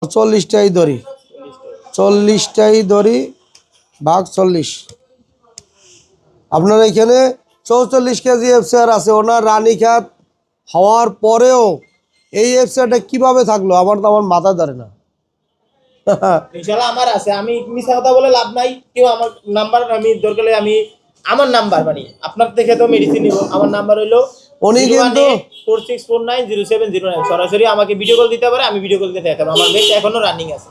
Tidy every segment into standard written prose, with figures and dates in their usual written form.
40টাই ধরি, 40টাই ধরি ভাগ 40। আপনার এখানে 44 কেজি এফসিআর আছে। ওনার রানীক্ষেত হওয়ার পরেও এই এফসিআরটা কিভাবে থাকলো আমার মাথা ধরে না। ইনশাআল্লাহ আমার আছে, আমি মিছা কথা বলে লাভ নাই। কেউ আমার নাম্বার, আমি দরকার হলে আমি আমার নাম্বার মানে আপনার থেকে তো মেডিসিন নিব। আমার নাম্বার হইলো উনি কিন্তু 01846490709। সরাসরি আমাকে ভিডিও কল দিতে পারে, আমি ভিডিও কল দিতে দেখাবো। আমার বেশ এখনো রানিং আছে।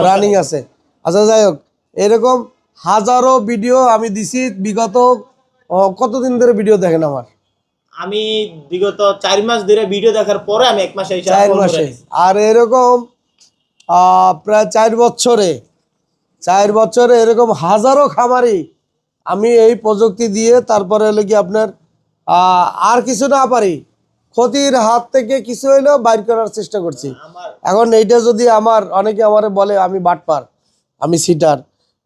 রানিং আছে। আচ্ছা যাই হোক, এরকম হাজারো ভিডিও আমি দিছি বিগত। কতদিন ধরে ভিডিও দেখেন আমার? আমি বিগত 4 মাস ধরে ভিডিও দেখার পরে আমি 1 মাসে 4 মাসে। আর এরকম প্রায় 4 বছরে এরকম হাজারো খামারি আমি এই প্রযুক্তি দিয়ে তারপরে হলো কি আপনার আর কিছু না পারি, ক্ষতির হাত থেকে কিছু হইলেও বাইর করার চেষ্টা করছি। এখন এইটা যদি আমার অনেকে আমারে বলে আমি বাটপার, আমি সিটার।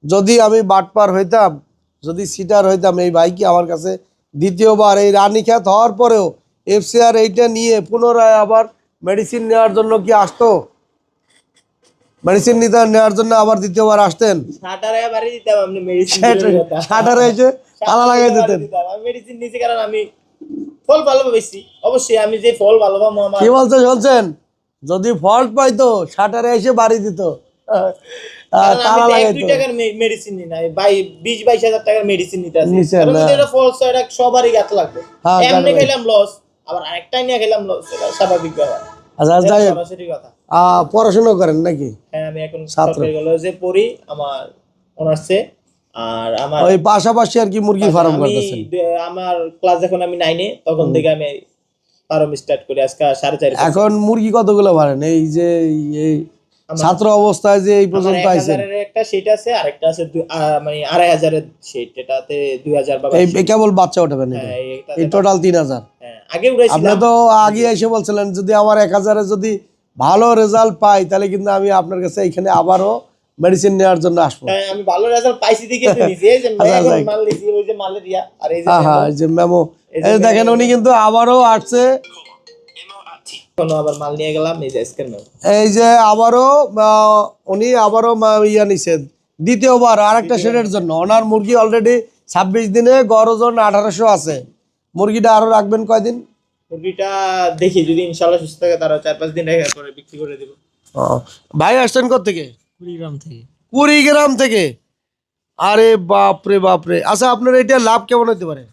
যদি আমি বাটপার হইতাম, যদি সিটার হইতাম, এই ভাই কি আমার কাছে দ্বিতীয়বার এই রানীক্ষেত হওয়ার পরেও এফসিআর এইটা নিয়ে পুনরায় আবার মেডিসিন নেওয়ার জন্য কি আসতো? মেডিসিন নেওয়ার জন্য আবার দ্বিতীয়বার আসতেন? শাটারে বাড়ি দিতাম, আপনি মেডিসিন শাটারে এসে তালা লাগাই দিতেন। আমি মেডিসিন নিছি কারণ আমি ফল ভালো পাইছি। অবশ্যই আমি যে ফল ভালো পাবো আমার কি বলতে শুনছেন? যদি ফল্ট পাইতো শাটারে এসে বাড়ি দিত, তালা লাগাইতো। 2 টাকার মেডিসিন নি না ভাই, 20-22 হাজার টাকার মেডিসিন নিতে আছে। কারণ এটা ফলস, এটা সবারই গাত লাগবে। এমনি খেলাম লস, আবার আরেকটা নিয়ে খেলাম লস, এটা স্বাভাবিক ব্যাপার। আচ্ছা যাই হোক, সরাসরি কথা। পড়াশোনা করেন নাকি? হ্যাঁ, আমি এখন সরকারি কলেজে পড়ি, আমার অনার্সে। আর আমার ওই পাশাপাশি আর কি মুরগি ফার্ম করতেছেন? আমার ক্লাস যখন আমি 9-এ, তখন থেকে আমি ফার্ম স্টার্ট করি। আজকে 4.5 বছর। এখন মুরগি কতগুলো পারেন এই যে এই ছাত্র অবস্থায় যে এই পর্যন্ত আইছেন? একটা সেট আছে, আরেকটা আছে মানে 2,500 এর সেট, এটাতে 2000 বাবা। এই কেবল বাচ্চা উঠাবেন? এই টোটাল 3000? হ্যাঁ, আগে উড়াইছিলাম। আপনি তো আগে এসে বলছিলেন যদি আমার 1000 এ যদি ভালো রেজাল্ট পাই তাহলে কিন্তু আমি আপনার কাছে এখানে আবারও মেডিসিন নেওয়ার জন্য আসবো। হ্যাঁ, আমি ভালো রেজাল্ট পাইছি দেখে তো নিছি। এই যে মাল লিছি, ওই যে ম্যালেরিয়া, আর এই যে এই যে মেমো, এই দেখেন উনি কিন্তু আবারও আসছে। কোনো আবার মাল নিয়ে গেলাম, এই যে স্ক্যান মেমো। এই যে আবারও উনি আবারও ইয়া নিছে দ্বিতীয়বার আরেকটা শেডের জন্য। ওনার মুরগি অলরেডি 26 দিনে, গড় ওজন 1800 আছে। মুরগিটা আরো রাখবেন কয়দিন? মুরগিটা দেখি যদি ইনশাআল্লাহ সুস্থ থাকে, তারা 4-5 দিন রেখে করে বিক্রি করে দেব। ভাই আসছেন কোথা থেকে? কুড়িগ্রাম থেকে। কুড়িগ্রাম থেকে? আরে বাপরে বাপরে। আচ্ছা আপনার এটা লাভ কেমন হতে পারে?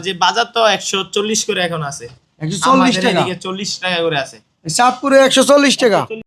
যে বাজার তো 140 করে এখন আছে। 140 টাকা? 40 টাকা করে আছে। চাঁদপুরে 140 টাকা?